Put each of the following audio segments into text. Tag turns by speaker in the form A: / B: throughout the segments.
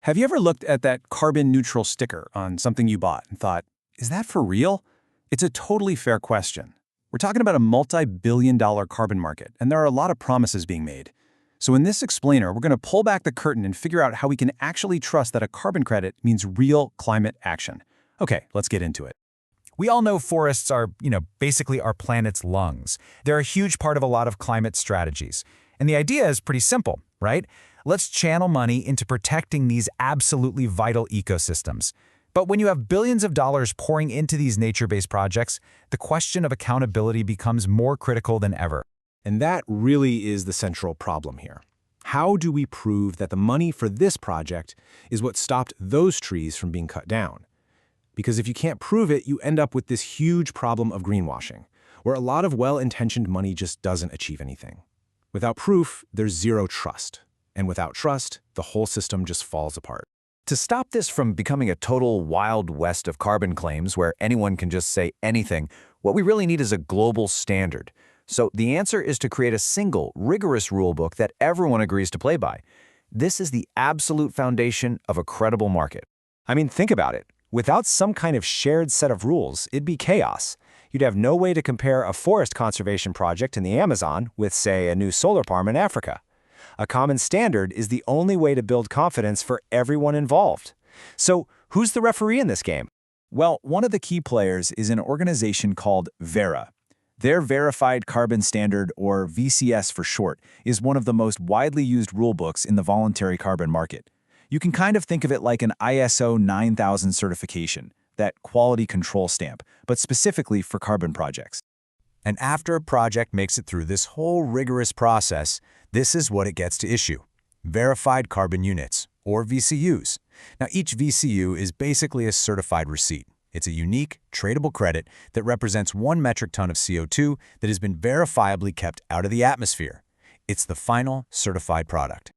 A: Have you ever looked at that carbon neutral sticker on something you bought and thought, is that for real? It's a totally fair question. We're talking about a multi-billion-dollar carbon market, and there are a lot of promises being made. So in this explainer, we're going to pull back the curtain and figure out how we can actually trust that a carbon credit means real climate action. Okay, let's get into it.
B: We all know forests are, basically our planet's lungs. They're a huge part of a lot of climate strategies. And the idea is pretty simple, right? Let's channel money into protecting these absolutely vital ecosystems. But when you have billions of dollars pouring into these nature-based projects, the question of accountability becomes more critical than ever.
A: And that really is the central problem here. How do we prove that the money for this project is what stopped those trees from being cut down? Because if you can't prove it, you end up with this huge problem of greenwashing, where a lot of well-intentioned money just doesn't achieve anything. Without proof, there's zero trust. And without trust, the whole system just falls apart.
C: To stop this from becoming a total wild west of carbon claims where anyone can just say anything, what we really need is a global standard. So the answer is to create a single, rigorous rulebook that everyone agrees to play by. This is the absolute foundation of a credible market.
B: I mean, think about it. Without some kind of shared set of rules, it'd be chaos. You'd have no way to compare a forest conservation project in the Amazon with, say, a new solar farm in Africa. A common standard is the only way to build confidence for everyone involved. So, who's the referee in this game?
D: Well, one of the key players is an organization called Verra. Their Verified Carbon Standard, or VCS for short, is one of the most widely used rulebooks in the voluntary carbon market. You can kind of think of it like an ISO 9000 certification, that quality control stamp, but specifically for carbon projects.
B: And after a project makes it through this whole rigorous process, this is what it gets to issue: Verified Carbon Units, or VCUs. Now, each VCU is basically a certified receipt. It's a unique, tradable credit that represents 1 metric ton of CO2 that has been verifiably kept out of the atmosphere. It's the final certified product.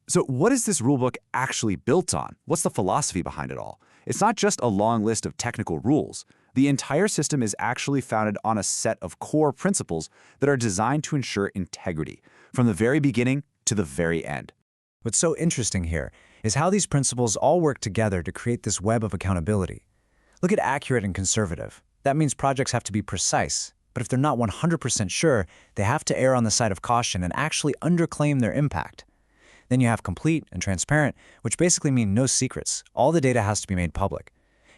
E: So what is this rulebook actually built on? What's the philosophy behind it all? It's not just a long list of technical rules. The entire system is actually founded on a set of core principles that are designed to ensure integrity, from the very beginning to the very end.
B: What's so interesting here is how these principles all work together to create this web of accountability. Look at accurate and conservative. That means projects have to be precise, but if they're not 100% sure, they have to err on the side of caution and actually underclaim their impact. Then you have complete and transparent, which basically mean no secrets. All the data has to be made public.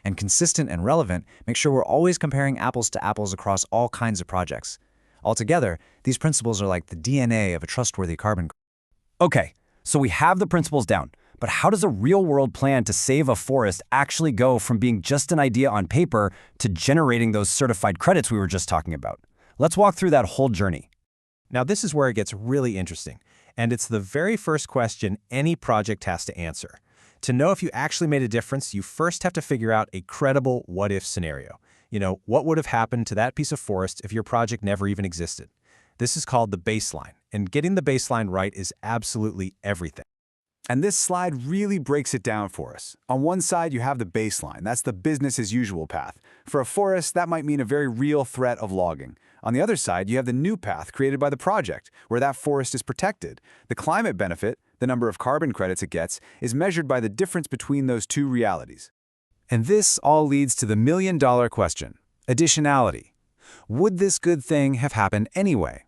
B: And consistent and relevant, make sure we're always comparing apples to apples across all kinds of projects. Altogether, these principles are like the DNA of a trustworthy carbon.
C: Okay, so we have the principles down, but how does a real-world plan to save a forest actually go from being just an idea on paper to generating those certified credits we were just talking about? Let's walk through that whole journey.
A: Now, this is where it gets really interesting, and it's the very first question any project has to answer. To know if you actually made a difference, you first have to figure out a credible what-if scenario. What would have happened to that piece of forest if your project never even existed? This is called the baseline, and getting the baseline right is absolutely everything.
E: And this slide really breaks it down for us. On one side, you have the baseline. That's the business as usual path. For a forest, that might mean a very real threat of logging. On the other side, you have the new path created by the project, where that forest is protected. The climate benefit, the number of carbon credits it gets, is measured by the difference between those two realities.
B: And this all leads to the million-dollar question: additionality. Would this good thing have happened anyway?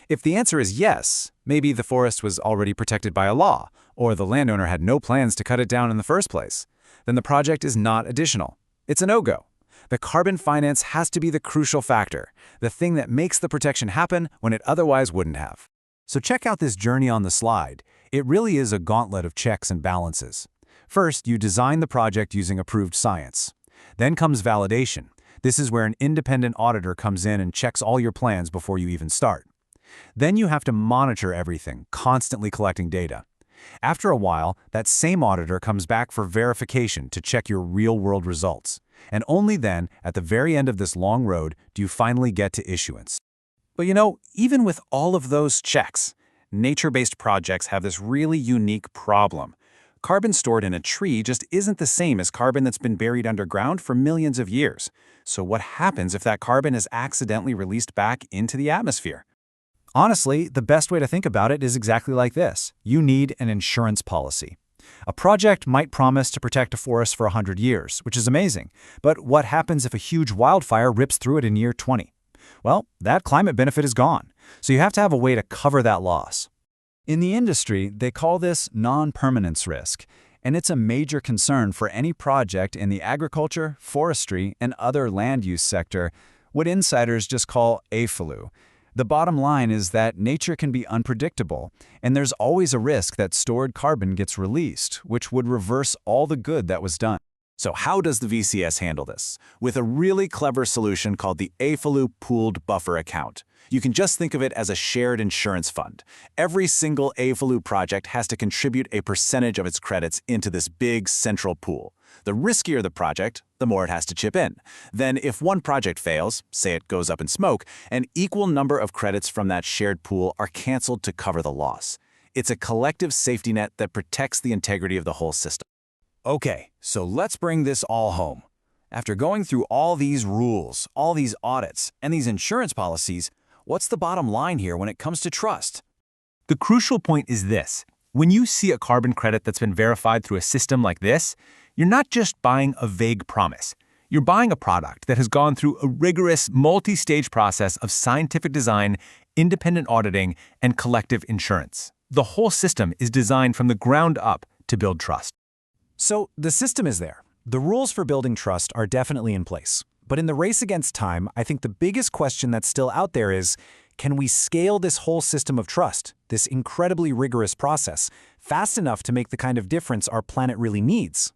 B: If the answer is yes, maybe the forest was already protected by a law, or the landowner had no plans to cut it down in the first place, then the project is not additional. It's a no-go. The carbon finance has to be the crucial factor, the thing that makes the protection happen when it otherwise wouldn't have. So check out this journey on the slide. It really is a gauntlet of checks and balances. First, you design the project using approved science. Then comes validation. This is where an independent auditor comes in and checks all your plans before you even start. Then you have to monitor everything, constantly collecting data. After a while, that same auditor comes back for verification to check your real-world results. And only then, at the very end of this long road, do you finally get to issuance.
A: But even with all of those checks, nature-based projects have this really unique problem. Carbon stored in a tree just isn't the same as carbon that's been buried underground for millions of years. So what happens if that carbon is accidentally released back into the atmosphere?
B: Honestly, the best way to think about it is exactly like this. You need an insurance policy. A project might promise to protect a forest for 100 years, which is amazing. But what happens if a huge wildfire rips through it in year 20? Well, that climate benefit is gone, so you have to have a way to cover that loss. In the industry, they call this non-permanence risk, and it's a major concern for any project in the agriculture, forestry, and other land use sector, what insiders just call AFLU. The bottom line is that nature can be unpredictable, and there's always a risk that stored carbon gets released, which would reverse all the good that was done.
D: So how does the VCS handle this? With a really clever solution called the AFLU Pooled Buffer Account. You can just think of it as a shared insurance fund. Every single AFLU project has to contribute a percentage of its credits into this big central pool. The riskier the project, the more it has to chip in. Then if one project fails, say it goes up in smoke, an equal number of credits from that shared pool are canceled to cover the loss. It's a collective safety net that protects the integrity of the whole system.
B: Okay, so let's bring this all home. After going through all these rules, all these audits, and these insurance policies, what's the bottom line here when it comes to trust?
A: The crucial point is this. When you see a carbon credit that's been verified through a system like this, you're not just buying a vague promise. You're buying a product that has gone through a rigorous, multi-stage process of scientific design, independent auditing, and collective insurance. The whole system is designed from the ground up to build trust.
B: So the system is there. The rules for building trust are definitely in place. But in the race against time, I think the biggest question that's still out there is, can we scale this whole system of trust, this incredibly rigorous process, fast enough to make the kind of difference our planet really needs?